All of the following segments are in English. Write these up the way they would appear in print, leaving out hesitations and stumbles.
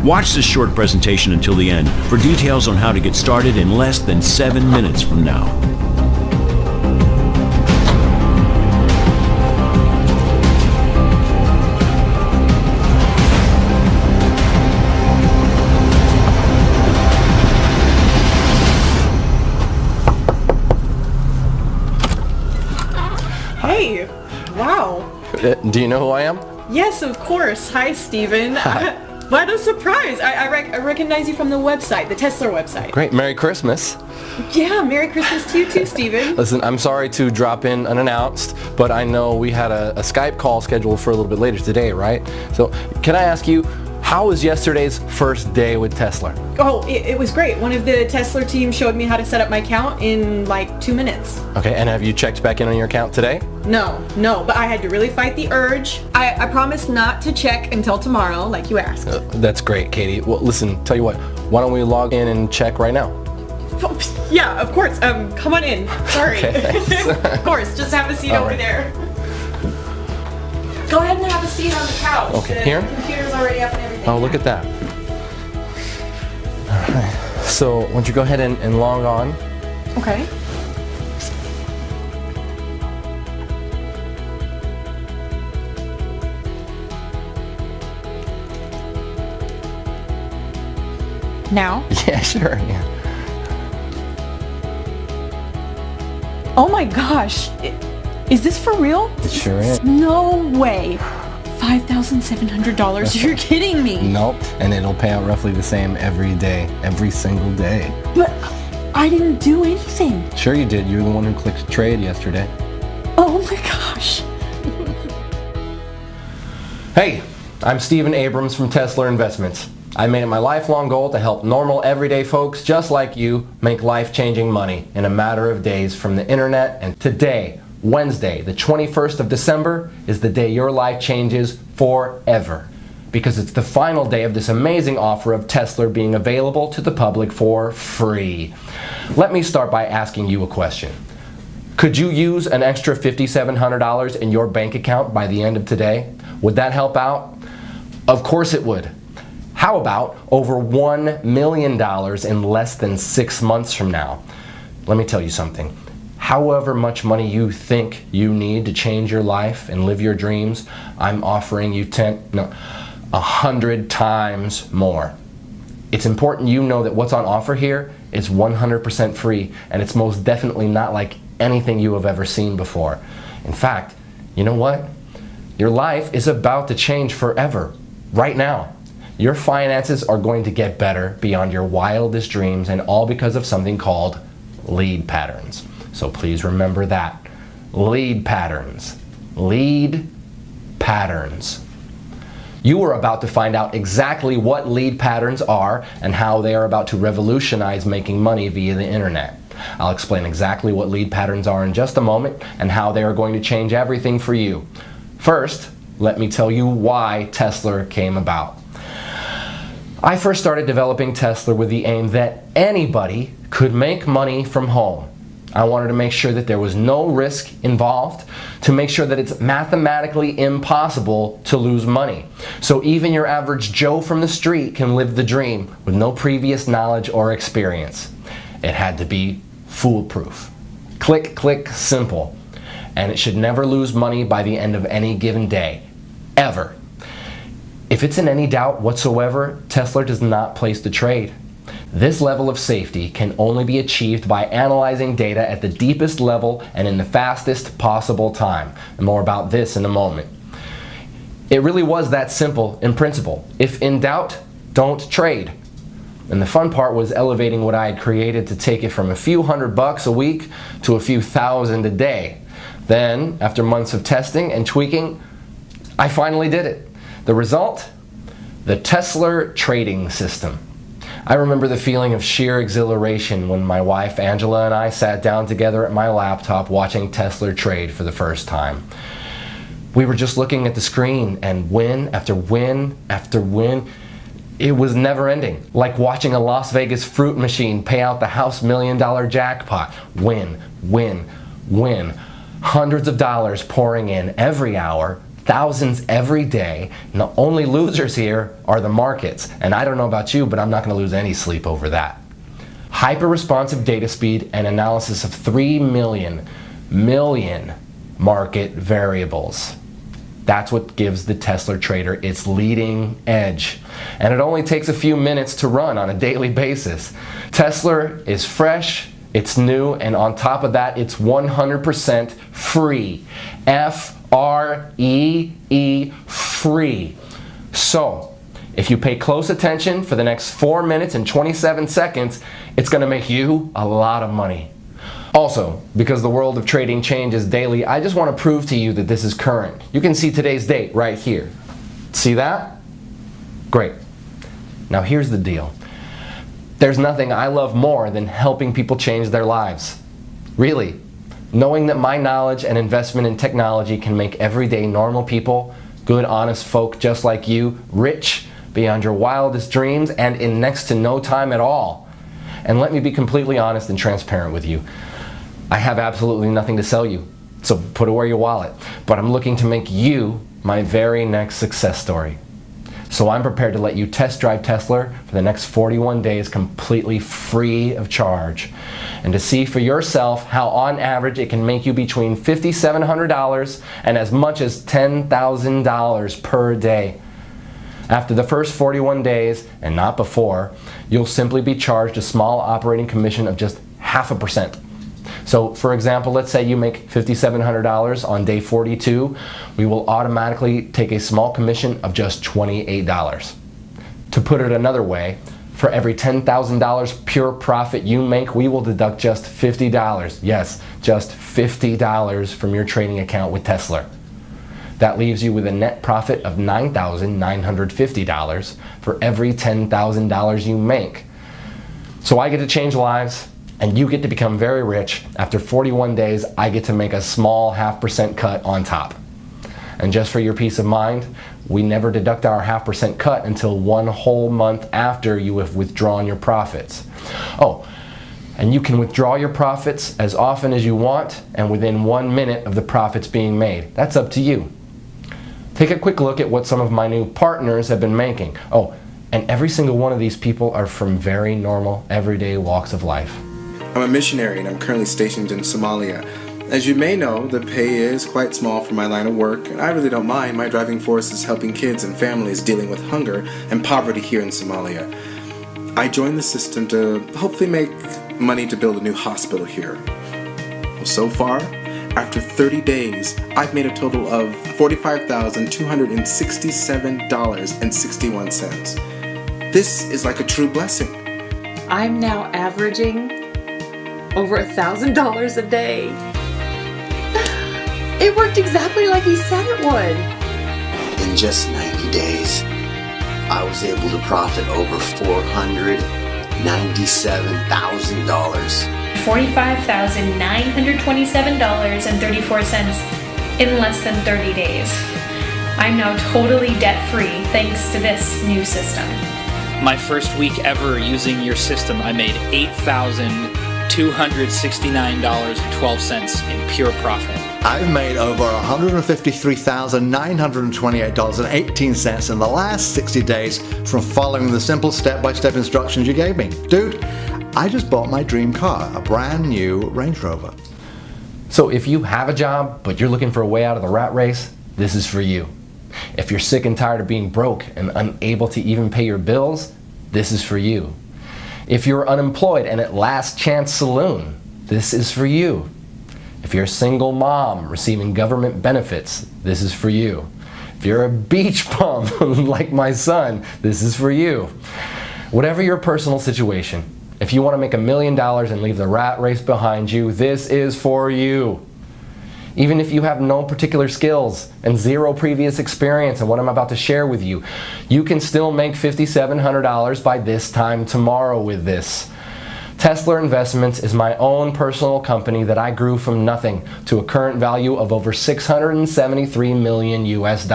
Watch this short presentation until the end for details on how to get started in less than 7 minutes from now. Hey, wow. Do you know who I am? Yes, of course. Hi, Steven. What a surprise. I recognize you from the website, the Tesla website. Great. Merry Christmas. Yeah, Merry Christmas to you too, Steven. Listen, I'm sorry to drop in unannounced, but I know we had a Skype call scheduled for a little bit later today, right? So can I ask you, how was yesterday's first day with Tesla? Oh, it was great. One of the Tesla team showed me how to set up my account in like 2 minutes. Okay, and have you checked back in on your account today? No, but I had to really fight the urge. I promised not to check until tomorrow, like you asked. That's great, Katie. Well, listen, tell you what, why don't we log in and check right now? Yeah, of course. Come on in. Sorry. Okay, Of course, just have a seat over there. Go ahead and have a seat on the couch. Okay, the here? computer's already up and everything. Oh, look at that. All right. So, why don't you go ahead and log on? Okay. Now? Yeah, sure. Yeah. Oh my gosh. Is this for real? It sure is. No way. $5,700. You're kidding me. Nope. And it'll pay out roughly the same every day, every single day. But I didn't do anything. Sure you did. You're the one who clicked trade yesterday. Oh my gosh. Hey, I'm Steven Abrams from Tesla Investments. I made it my lifelong goal to help normal, everyday folks just like you make life-changing money in a matter of days from the internet. And today, Wednesday, the 21st of December, is the day your life changes forever. Because it's the final day of this amazing offer of Tesla being available to the public for free. Let me start by asking you a question. Could you use an extra $5,700 in your bank account by the end of today? Would that help out? Of course it would. How about over $1 million in less than 6 months from now? Let me tell you something. However much money you think you need to change your life and live your dreams, I'm offering you 100 times more. It's important you know that what's on offer here is 100% free, and it's most definitely not like anything you have ever seen before. In fact, you know what? Your life is about to change forever, right now. Your finances are going to get better beyond your wildest dreams, and all because of something called lead patterns. So please remember that. Lead patterns. Lead patterns. You are about to find out exactly what lead patterns are and how they are about to revolutionize making money via the internet. I'll explain exactly what lead patterns are in just a moment and how they are going to change everything for you. First, let me tell you why Tesla came about. I first started developing Tesla with the aim that anybody could make money from home. I wanted to make sure that there was no risk involved, to make sure that it's mathematically impossible to lose money. So even your average Joe from the street can live the dream with no previous knowledge or experience. It had to be foolproof. Click, click, simple. And it should never lose money by the end of any given day. Ever. If it's in any doubt whatsoever, Tesla does not place the trade. This level of safety can only be achieved by analyzing data at the deepest level and in the fastest possible time. And more about this in a moment. It really was that simple in principle. If in doubt, don't trade. And the fun part was elevating what I had created to take it from a few $100 a week to a few thousand a day. Then, after months of testing and tweaking, I finally did it. The result? The Tesla trading system. I remember the feeling of sheer exhilaration when my wife Angela and I sat down together at my laptop watching Tesla trade for the first time. We were just looking at the screen, and win after win after win. It was never ending, like watching a Las Vegas fruit machine pay out the house $1 million jackpot. Win, win, win. Hundreds of dollars pouring in every hour, thousands every day, and the only losers here are the markets. And I don't know about you, but I'm not going to lose any sleep over that. Hyper-responsive data speed and analysis of 3 million market variables. That's what gives the Tesla trader its leading edge. And it only takes a few minutes to run on a daily basis. Tesla is fresh, it's new, and on top of that, it's 100% free. F-R-E-E, free. So, if you pay close attention for the next 4 minutes and 27 seconds, it's going to make you a lot of money. Also, because the world of trading changes daily, I just want to prove to you that this is current. You can see today's date right here. See that? Great. Now here's the deal. There's nothing I love more than helping people change their lives. Really. Knowing that my knowledge and investment in technology can make everyday normal people, good honest folk just like you, rich beyond your wildest dreams and in next to no time at all. And let me be completely honest and transparent with you. I have absolutely nothing to sell you, so put away your wallet. But I'm looking to make you my very next success story. So I'm prepared to let you test drive Tesla for the next 41 days completely free of charge. And to see for yourself how on average it can make you between $5,700 and as much as $10,000 per day. After the first 41 days, and not before, you'll simply be charged a small operating commission of just 0.5%. So for example, let's say you make $5,700 on day 42, we will automatically take a small commission of just $28. To put it another way, for every $10,000 pure profit you make, we will deduct just $50. Yes, just $50 from your trading account with Tesla. That leaves you with a net profit of $9,950 for every $10,000 you make. So I get to change lives, and you get to become very rich. After 41 days, I get to make a small 0.5% cut on top. And just for your peace of mind, we never deduct our 0.5% cut until 1 whole month after you have withdrawn your profits. Oh, and you can withdraw your profits as often as you want and within 1 minute of the profits being made. That's up to you. Take a quick look at what some of my new partners have been making. Oh, and every single one of these people are from very normal, everyday walks of life. I'm a missionary and I'm currently stationed in Somalia. As you may know, the pay is quite small for my line of work, and I really don't mind. My driving force is helping kids and families dealing with hunger and poverty here in Somalia. I joined the system to hopefully make money to build a new hospital here. Well, so far, after 30 days, I've made a total of $45,267.61. This is like a true blessing. I'm now averaging over $1,000 a day. It worked exactly like he said it would. In just 90 days, I was able to profit over $497,000. $45,927.34 in less than 30 days. I'm now totally debt-free thanks to this new system. My first week ever using your system, I made $8,269.12 in pure profit. I've made over $153,928.18 in the last 60 days from following the simple step-by-step instructions you gave me. Dude, I just bought my dream car, a brand new Range Rover. So if you have a job, but you're looking for a way out of the rat race, this is for you. If you're sick and tired of being broke and unable to even pay your bills, this is for you. If you're unemployed and at Last Chance Saloon, this is for you. If you're a single mom receiving government benefits, this is for you. If you're a beach bum like my son, this is for you. Whatever your personal situation, if you want to make $1 million and leave the rat race behind you, this is for you. Even if you have no particular skills and zero previous experience in what I'm about to share with you, you can still make $5,700 by this time tomorrow with this. Tesla Investments is my own personal company that I grew from nothing to a current value of over $673 million US.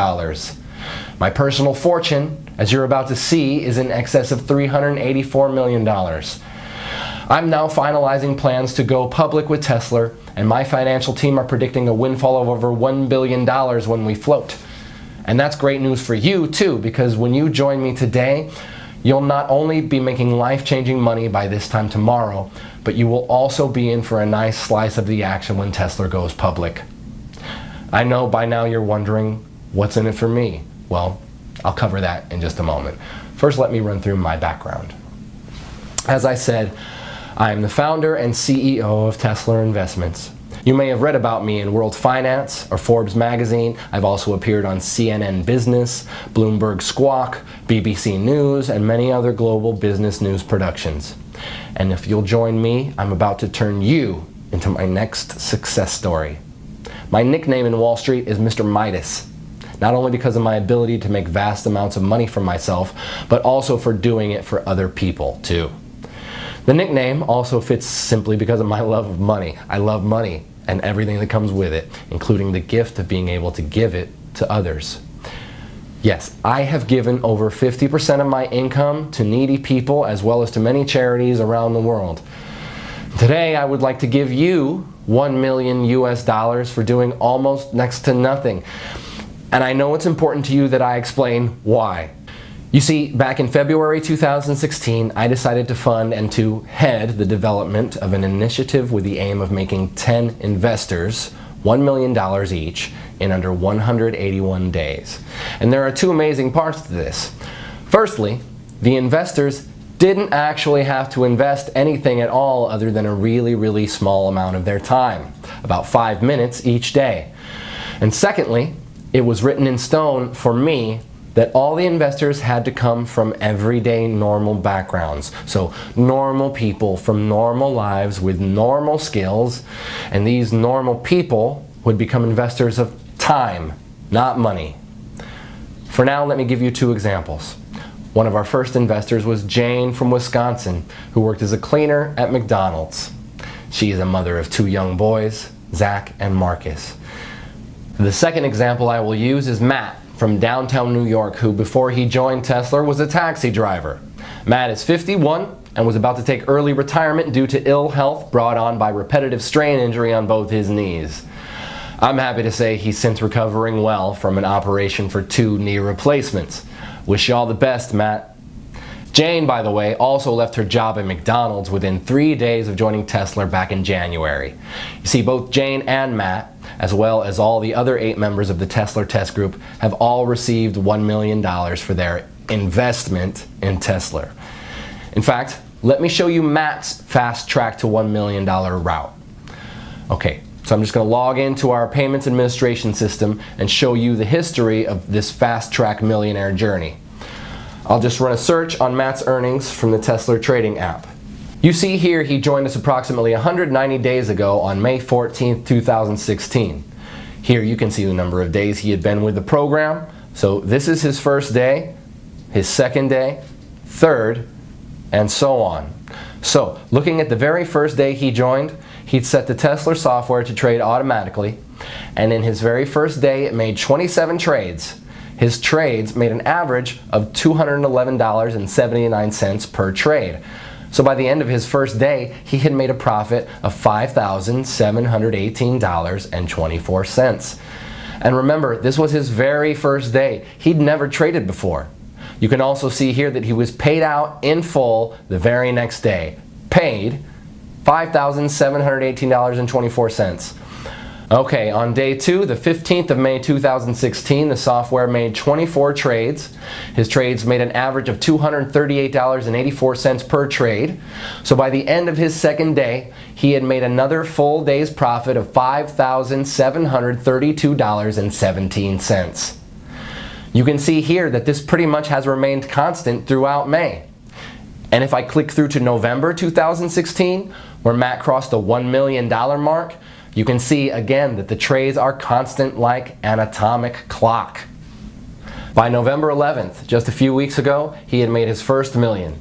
My personal fortune, as you're about to see, is in excess of $384 million. I'm now finalizing plans to go public with Tesla, and my financial team are predicting a windfall of over $1 billion when we float. And that's great news for you too, because when you join me today, you'll not only be making life-changing money by this time tomorrow, but you will also be in for a nice slice of the action when Tesla goes public. I know by now you're wondering, what's in it for me? Well, I'll cover that in just a moment. First, let me run through my background. As I said, I am the founder and CEO of Tesla Investments. You may have read about me in World Finance or Forbes magazine. I've also appeared on CNN Business, Bloomberg Squawk, BBC News, and many other global business news productions. And if you'll join me, I'm about to turn you into my next success story. My nickname in Wall Street is Mr. Midas, not only because of my ability to make vast amounts of money for myself, but also for doing it for other people too. The nickname also fits simply because of my love of money. I love money and everything that comes with it, including the gift of being able to give it to others. Yes, I have given over 50% of my income to needy people as well as to many charities around the world. Today, I would like to give you $1 million US for doing almost next to nothing. And I know it's important to you that I explain why. You see, back in February 2016, I decided to fund and to head the development of an initiative with the aim of making 10 investors $1 million each in under 181 days. And there are two amazing parts to this. Firstly, the investors didn't actually have to invest anything at all other than a really small amount of their time, about 5 minutes each day. And secondly, it was written in stone for me that all the investors had to come from everyday normal backgrounds. So normal people from normal lives with normal skills, and these normal people would become investors of time, not money. For now, let me give you two examples. One of our first investors was Jane from Wisconsin, who worked as a cleaner at McDonald's. She is a mother of 2 young boys, Zach and Marcus. The second example I will use is Matt from downtown New York, who before he joined Tesla was a taxi driver. Matt is 51 and was about to take early retirement due to ill health brought on by repetitive strain injury on both his knees. I'm happy to say he's since recovering well from an operation for 2 knee replacements. Wish you all the best, Matt. Jane, by the way, also left her job at McDonald's within 3 days of joining Tesla back in January. You see, both Jane and Matt, as well as all the other 8 members of the Tesla Test Group, have all received $1 million for their investment in Tesla. In fact, let me show you Matt's fast track to $1 million route. Okay, so I'm just going to log into our payments administration system and show you the history of this fast track millionaire journey. I'll just run a search on Matt's earnings from the Tesla trading app. You see here he joined us approximately 190 days ago on May 14th, 2016. Here you can see the number of days he had been with the program. So this is his first day, his second day, third, and so on. So looking at the very first day he joined, he'd set the Tesla software to trade automatically, and in his very first day it made 27 trades. His trades made an average of $211.79 per trade. So by the end of his first day, he had made a profit of $5,718.24. And remember, this was his very first day. He'd never traded before. You can also see here that he was paid out in full the very next day. Paid $5,718.24. Okay, on day 2, the 15th of May 2016, the software made 24 trades. His trades made an average of $238.84 per trade. So by the end of his second day, he had made another full day's profit of $5,732.17. You can see here that this pretty much has remained constant throughout May. And if I click through to November 2016, where Matt crossed the $1 million mark, you can see again that the trades are constant like an atomic clock. By November 11th, just a few weeks ago, he had made his first million.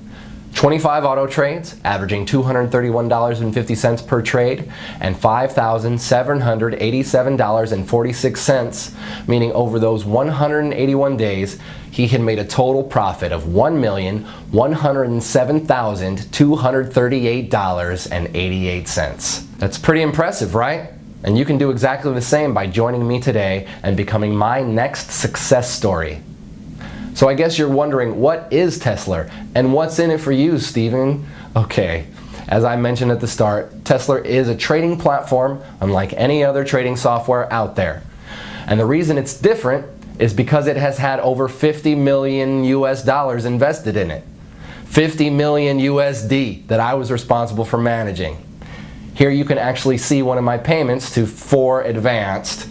25 auto trades, averaging $231.50 per trade, and $5,787.46, meaning over those 181 days, he had made a total profit of $1,107,238.88. That's pretty impressive, right? And you can do exactly the same by joining me today and becoming my next success story. So I guess you're wondering, what is Tesla and what's in it for you, Stephen? Okay, as I mentioned at the start, Tesla is a trading platform unlike any other trading software out there. And the reason it's different is because it has had over 50 million US dollars invested in it. 50 million USD that I was responsible for managing. Here you can actually see one of my payments to 4Advanced,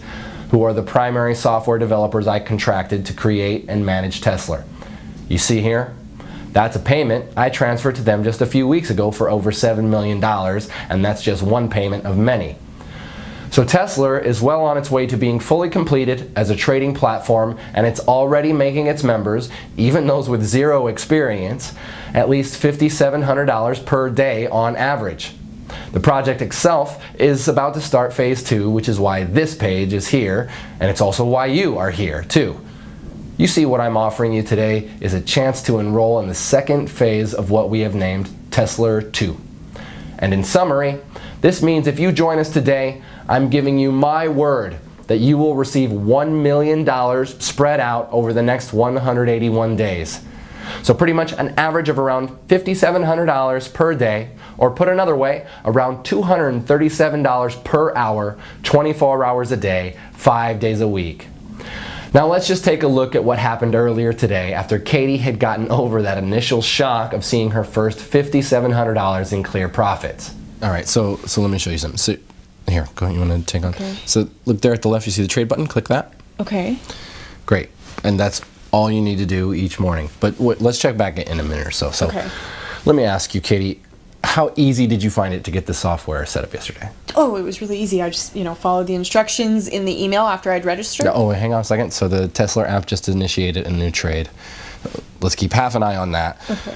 who are the primary software developers I contracted to create and manage Tesla. You see here? That's a payment I transferred to them just a few weeks ago for over $7 million, and that's just one payment of many. So Tesla is well on its way to being fully completed as a trading platform, and it's already making its members, even those with zero experience, at least $5,700 per day on average. The project itself is about to start phase 2, which is why this page is here, and it's also why you are here too. You see, what I'm offering you today is a chance to enroll in the second phase of what we have named Tesla 2. And in summary, this means if you join us today, I'm giving you my word that you will receive $1 million spread out over the next 181 days. So pretty much an average of around $5,700 per day, or put another way, around $237 per hour, 24 hours a day, 5 days a week. Now let's just take a look at what happened earlier today after Katie had gotten over that initial shock of seeing her first $5,700 in clear profits. All right, so let me show you something. So here, go ahead, you want to take on? Okay. So look there at the left, you see the trade button, click that. Okay. Great, and that's all you need to do each morning. But let's check back in a minute or so. So Okay. let me ask you, Katie, how easy did you find it to get the software set up yesterday? Oh, it was really easy. I just, followed the instructions in the email after I'd registered. Oh, hang on a second. So the Tesla app just initiated a new trade. Let's keep half an eye on that. Okay.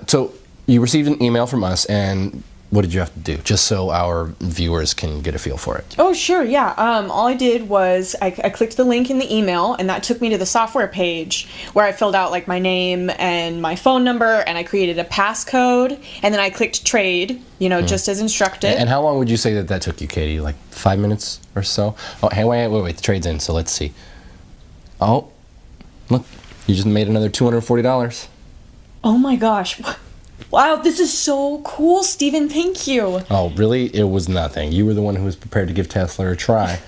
So you received an email from us, and what did you have to do, just so our viewers can get a feel for it? Oh, sure, yeah. All I did was I clicked the link in the email, and that took me to the software page where I filled out like my name and my phone number, and I created a passcode, and then I clicked trade, just as instructed. And how long would you say that took you, Katie? Like 5 minutes or so? Oh, hey, wait, the trade's in, so let's see. Oh, look, you just made another $240. Oh my gosh. Wow, this is so cool, Stephen. Thank you. Oh, really? It was nothing. You were the one who was prepared to give Tesla a try.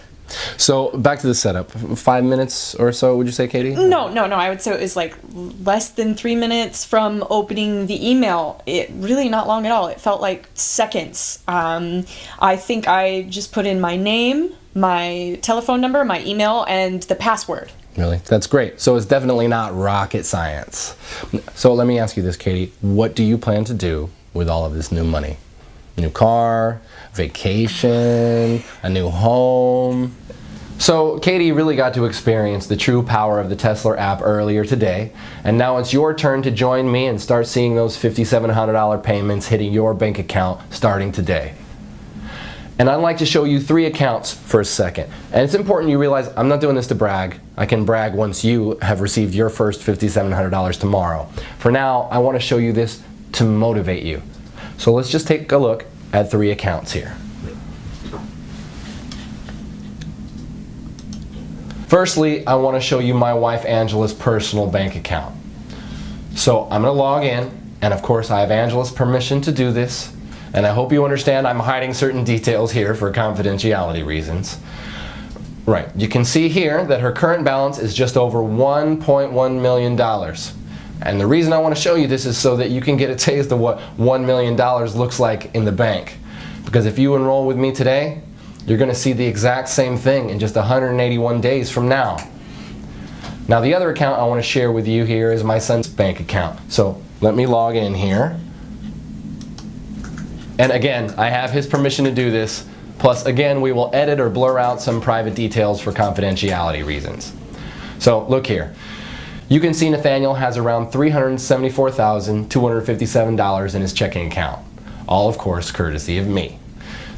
So back to the setup. 5 minutes or so, would you say, Katie? No. I would say it was like less than 3 minutes from opening the email. It really not long at all. It felt like seconds. I think I just put in my name, my telephone number, my email, and the password. Really? That's great. So it's definitely not rocket science. So let me ask you this, Katie. What do you plan to do with all of this new money? New car, vacation, a new home? So Katie really got to experience the true power of the Tesla app earlier today, and now it's your turn to join me and start seeing those $5,700 payments hitting your bank account starting today. And I'd like to show you 3 accounts for a second. And it's important you realize I'm not doing this to brag. I can brag once you have received your first $5,700 tomorrow. For now, I want to show you this to motivate you. So let's just take a look at 3 accounts here. Firstly, I want to show you my wife Angela's personal bank account. So I'm going to log in, and of course I have Angela's permission to do this. And I hope you understand I'm hiding certain details here for confidentiality reasons. Right, you can see here that her current balance is just over $1.1 million. And the reason I want to show you this is so that you can get a taste of what $1 million looks like in the bank. Because if you enroll with me today, you're going to see the exact same thing in just 181 days from now. Now the other account I want to share with you here is my son's bank account. So let me log in here. And again, I have his permission to do this. Plus, again, we will edit or blur out some private details for confidentiality reasons. So, look here. You can see Nathaniel has around $374,257 in his checking account. All, of course, courtesy of me.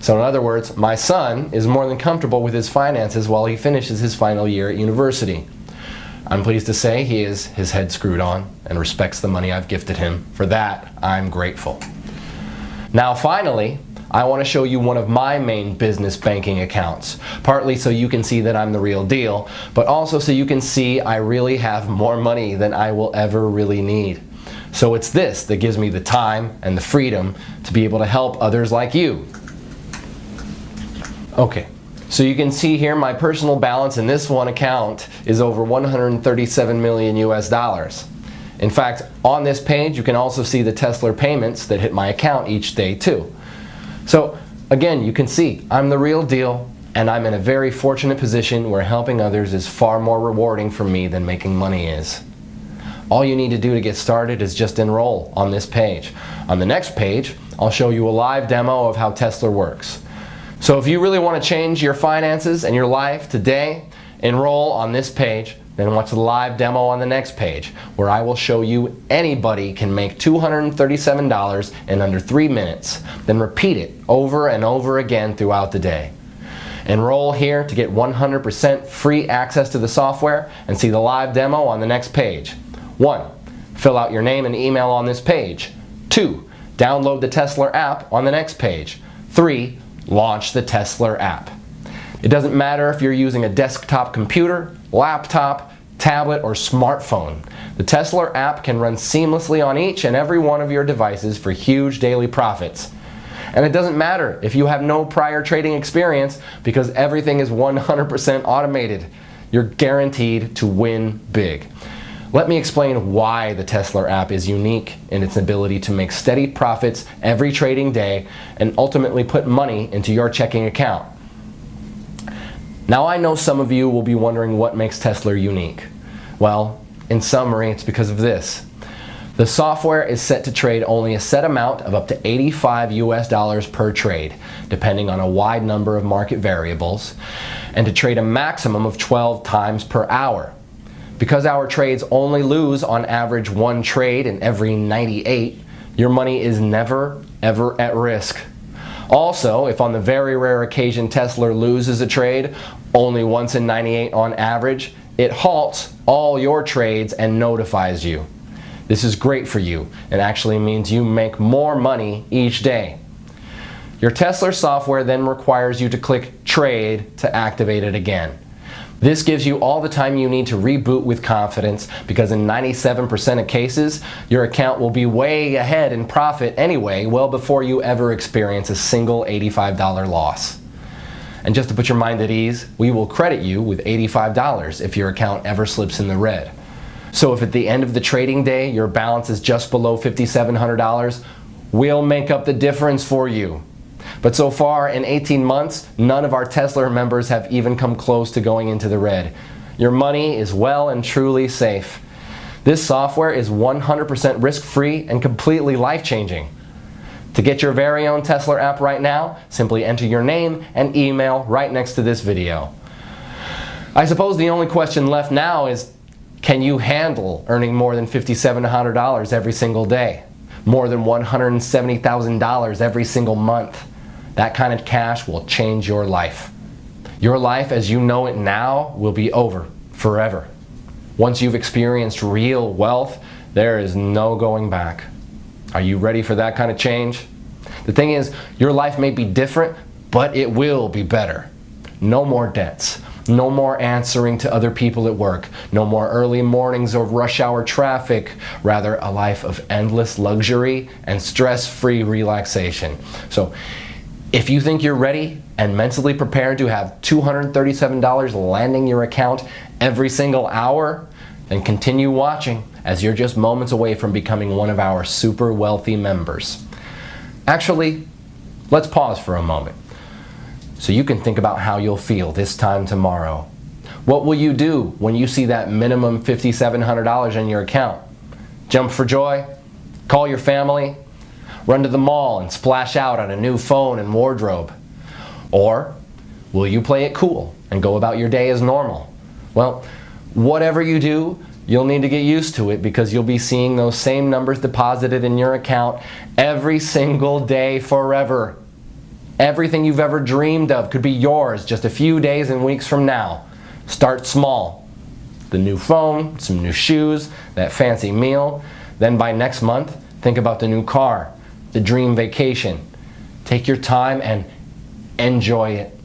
So, in other words, my son is more than comfortable with his finances while he finishes his final year at university. I'm pleased to say he has his head screwed on and respects the money I've gifted him. For that, I'm grateful. Now finally, I want to show you one of my main business banking accounts, partly so you can see that I'm the real deal, but also so you can see I really have more money than I will ever really need. So it's this that gives me the time and the freedom to be able to help others like you. Okay, so you can see here my personal balance in this one account is over 137 million US dollars. In fact, on this page you can also see the Tesla payments that hit my account each day too. So again, you can see I'm the real deal, and I'm in a very fortunate position where helping others is far more rewarding for me than making money is. All you need to do to get started is just enroll on this page. On the next page, I'll show you a live demo of how Tesla works. So if you really want to change your finances and your life today, enroll on this page, then watch the live demo on the next page, where I will show you anybody can make $237 in under 3 minutes, then repeat it over and over again throughout the day. Enroll here to get 100% free access to the software and see the live demo on the next page. 1. Fill out your name and email on this page. 2. Download the Tesla app on the next page. 3. Launch the Tesla app. It doesn't matter if you're using a desktop computer, laptop, tablet, or smartphone. The Tesla app can run seamlessly on each and every one of your devices for huge daily profits. And it doesn't matter if you have no prior trading experience, because everything is 100% automated. You're guaranteed to win big. Let me explain why the Tesla app is unique in its ability to make steady profits every trading day and ultimately put money into your checking account. Now I know some of you will be wondering what makes Tesla unique. Well, in summary, it's because of this. The software is set to trade only a set amount of up to 85 US dollars per trade, depending on a wide number of market variables, and to trade a maximum of 12 times per hour. Because our trades only lose on average 1 trade in every 98, your money is never, ever at risk. Also, if on the very rare occasion Tesla loses a trade, only once in 98 on average, it halts all your trades and notifies you. This is great for you. It actually means you make more money each day. Your Tesla software then requires you to click Trade to activate it again. This gives you all the time you need to reboot with confidence, because in 97% of cases, your account will be way ahead in profit anyway, well before you ever experience a single $85 loss. And just to put your mind at ease, we will credit you with $85 if your account ever slips in the red. So if at the end of the trading day your balance is just below $5,700, we'll make up the difference for you. But so far, in 18 months, none of our Tesla members have even come close to going into the red. Your money is well and truly safe. This software is 100% risk-free and completely life-changing. To get your very own Tesla app right now, simply enter your name and email right next to this video. I suppose the only question left now is, can you handle earning more than $5,700 every single day? More than $170,000 every single month? That kind of cash will change your life. Your life as you know it now will be over forever. Once you've experienced real wealth, there is no going back. Are you ready for that kind of change? The thing is, your life may be different, but it will be better. No more debts. No more answering to other people at work. No more early mornings or rush hour traffic. Rather, a life of endless luxury and stress-free relaxation. So, if you think you're ready and mentally prepared to have $237 landing your account every single hour, then continue watching, as you're just moments away from becoming one of our super wealthy members. Actually, let's pause for a moment so you can think about how you'll feel this time tomorrow. What will you do when you see that minimum $5,700 in your account? Jump for joy? Call your family? Run to the mall and splash out on a new phone and wardrobe? Or will you play it cool and go about your day as normal? Well, whatever you do, you'll need to get used to it, because you'll be seeing those same numbers deposited in your account every single day forever. Everything you've ever dreamed of could be yours just a few days and weeks from now. Start small. The new phone, some new shoes, that fancy meal. Then by next month, think about the new car, the dream vacation. Take your time and enjoy it.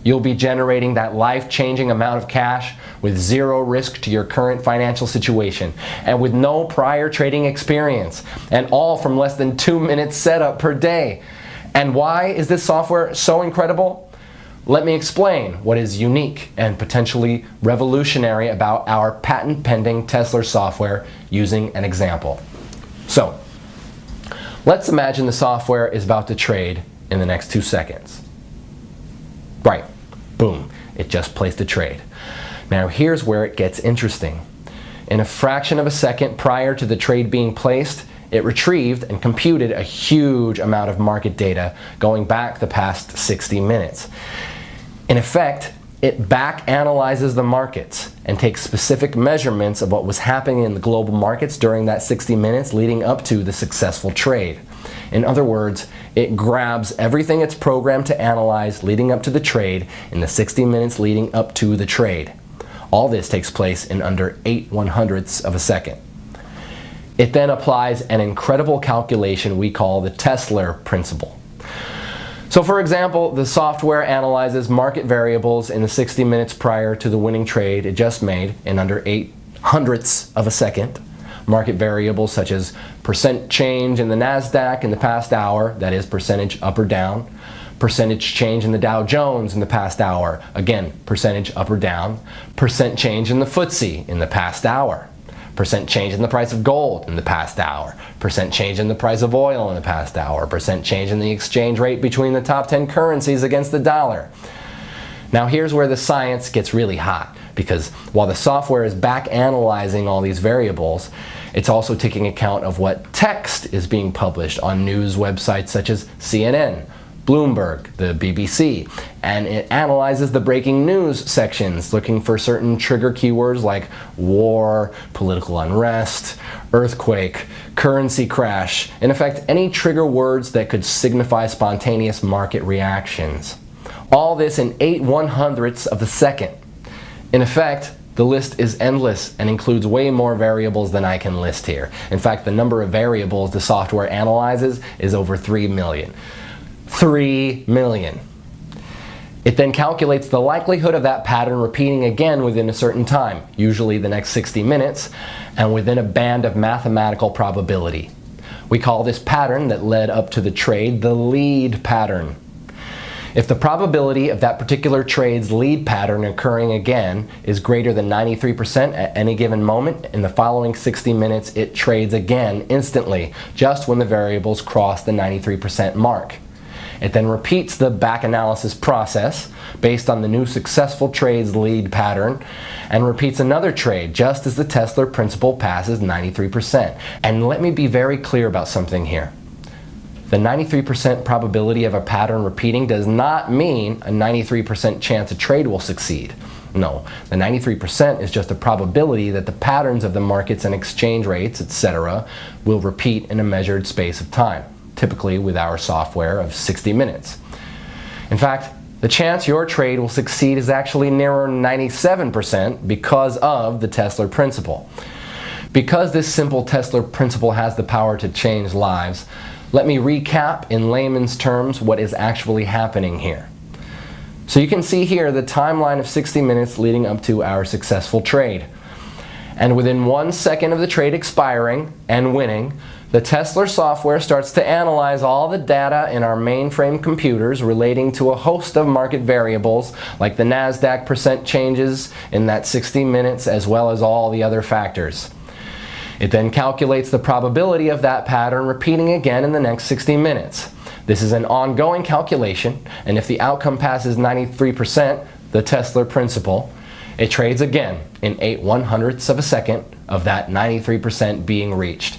You'll be generating that life-changing amount of cash with zero risk to your current financial situation and with no prior trading experience, and all from less than 2 minutes setup per day. And why is this software so incredible? Let me explain what is unique and potentially revolutionary about our patent-pending Tesla software using an example. So, let's imagine the software is about to trade in the next 2 seconds. Right, boom, it just placed a trade. Now here's where it gets interesting. In a fraction of a second prior to the trade being placed, it retrieved and computed a huge amount of market data going back the past 60 minutes. In effect, it back analyzes the markets and takes specific measurements of what was happening in the global markets during that 60 minutes leading up to the successful trade. In other words, it grabs everything it's programmed to analyze leading up to the trade in the 60 minutes leading up to the trade. All this takes place in under 8/100ths of a second. It then applies an incredible calculation we call the Tesla principle. So for example, the software analyzes market variables in the 60 minutes prior to the winning trade it just made in under 8/100ths of a second. Market variables such as percent change in the NASDAQ in the past hour, that is percentage up or down, percentage change in the Dow Jones in the past hour, again percentage up or down, percent change in the FTSE in the past hour, percent change in the price of gold in the past hour, percent change in the price of oil in the past hour, percent change in the exchange rate between the top 10 currencies against the dollar. Now here's where the science gets really hot, because while the software is back analyzing all these variables, it's also taking account of what text is being published on news websites such as CNN, Bloomberg, the BBC, and it analyzes the breaking news sections looking for certain trigger keywords like war, political unrest, earthquake, currency crash, in effect any trigger words that could signify spontaneous market reactions. All this in 8/100ths of a second. In effect, the list is endless and includes way more variables than I can list here. In fact, the number of variables the software analyzes is over 3 million. 3 million. It then calculates the likelihood of that pattern repeating again within a certain time, usually the next 60 minutes, and within a band of mathematical probability. We call this pattern that led up to the trade the lead pattern. If the probability of that particular trade's lead pattern occurring again is greater than 93% at any given moment, in the following 60 minutes it trades again instantly, just when the variables cross the 93% mark. It then repeats the back analysis process based on the new successful trade's lead pattern and repeats another trade just as the Tesla principle passes 93%. And let me be very clear about something here. The 93% probability of a pattern repeating does not mean a 93% chance a trade will succeed. No, the 93% is just a probability that the patterns of the markets and exchange rates, etc., will repeat in a measured space of time, typically with our software of 60 minutes. In fact, the chance your trade will succeed is actually nearer 97% because of the Tesla principle. Because this simple Tesla principle has the power to change lives, let me recap in layman's terms what is actually happening here. So you can see here the timeline of 60 minutes leading up to our successful trade. And within 1 second of the trade expiring and winning, the Tesla software starts to analyze all the data in our mainframe computers relating to a host of market variables like the NASDAQ percent changes in that 60 minutes as well as all the other factors. It then calculates the probability of that pattern repeating again in the next 60 minutes. This is an ongoing calculation, and if the outcome passes 93%, the Tesla principle, it trades again in 8/100ths of a second of that 93% being reached.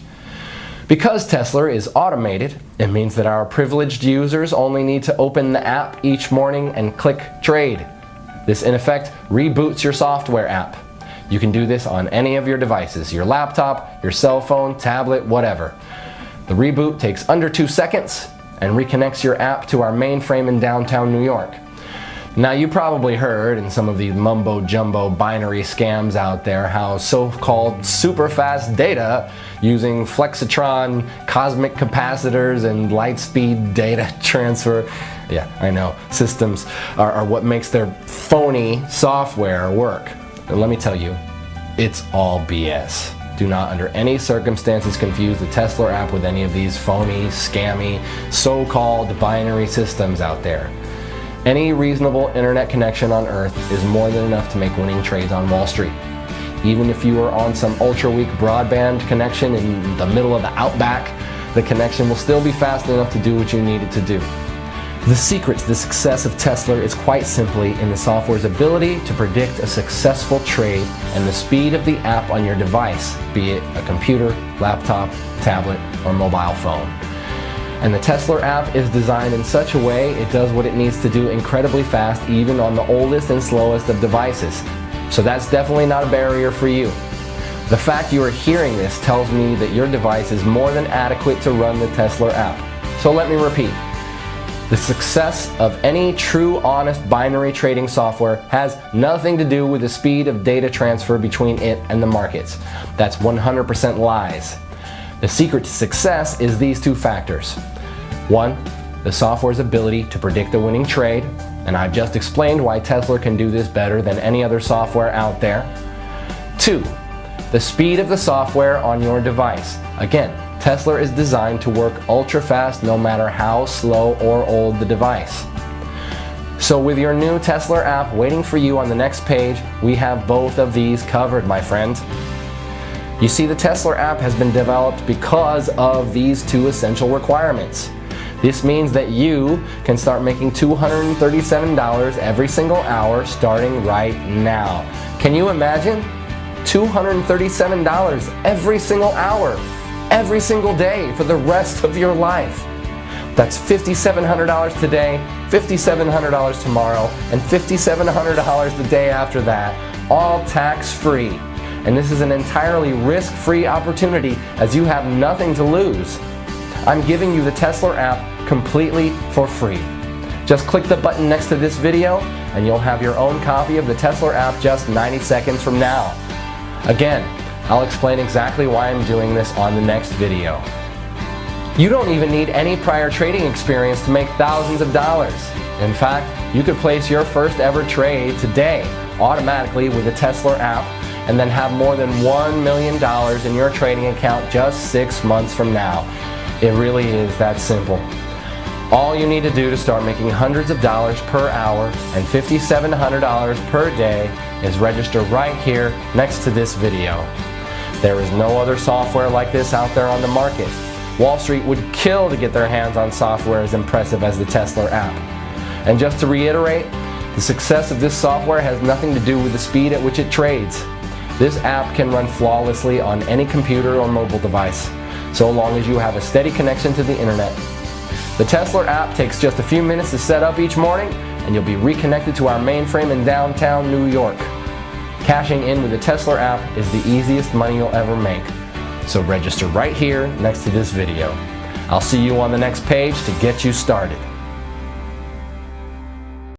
Because Tesla is automated, it means that our privileged users only need to open the app each morning and click trade. This in effect reboots your software app. You can do this on any of your devices, your laptop, your cell phone, tablet, whatever. The reboot takes under 2 seconds and reconnects your app to our mainframe in downtown New York. Now you probably heard in some of these mumbo jumbo binary scams out there how so-called super fast data using flexitron, cosmic capacitors, and light speed data transfer, yeah, I know, systems are what makes their phony software work. And let me tell you, it's all BS. Do not under any circumstances confuse the Tesla app with any of these phony, scammy, so-called binary systems out there. Any reasonable internet connection on Earth is more than enough to make winning trades on Wall Street. Even if you are on some ultra-weak broadband connection in the middle of the outback, the connection will still be fast enough to do what you need it to do. The secret to the success of Tesla is quite simply in the software's ability to predict a successful trade and the speed of the app on your device, be it a computer, laptop, tablet, or mobile phone. And the Tesla app is designed in such a way it does what it needs to do incredibly fast even on the oldest and slowest of devices. So that's definitely not a barrier for you. The fact you are hearing this tells me that your device is more than adequate to run the Tesla app. So let me repeat. The success of any true, honest binary trading software has nothing to do with the speed of data transfer between it and the markets. That's 100% lies. The secret to success is these two factors. One, the software's ability to predict a winning trade, and I've just explained why Tesla can do this better than any other software out there. Two, the speed of the software on your device. Again, Tesla is designed to work ultra fast no matter how slow or old the device. So with your new Tesla app waiting for you on the next page, we have both of these covered, my friend. You see, the Tesla app has been developed because of these two essential requirements. This means that you can start making $237 every single hour starting right now. Can you imagine? $237 every single hour, every single day for the rest of your life. That's $5,700 today, $5,700 tomorrow, and $5,700 the day after that, all tax-free. And this is an entirely risk-free opportunity as you have nothing to lose. I'm giving you the Tesla app completely for free. Just click the button next to this video and you'll have your own copy of the Tesla app just 90 seconds from now. Again, I'll explain exactly why I'm doing this on the next video. You don't even need any prior trading experience to make thousands of dollars. In fact, you could place your first ever trade today automatically with the Tesla app and then have more than $1 million in your trading account just 6 months from now. It really is that simple. All you need to do to start making hundreds of dollars per hour and $5,700 per day is register right here next to this video. There is no other software like this out there on the market. Wall Street would kill to get their hands on software as impressive as the Tesla app. And just to reiterate, the success of this software has nothing to do with the speed at which it trades. This app can run flawlessly on any computer or mobile device, so long as you have a steady connection to the internet. The Tesla app takes just a few minutes to set up each morning, and you'll be reconnected to our mainframe in downtown New York. Cashing in with the Tesla app is the easiest money you'll ever make. So register right here next to this video. I'll see you on the next page to get you started.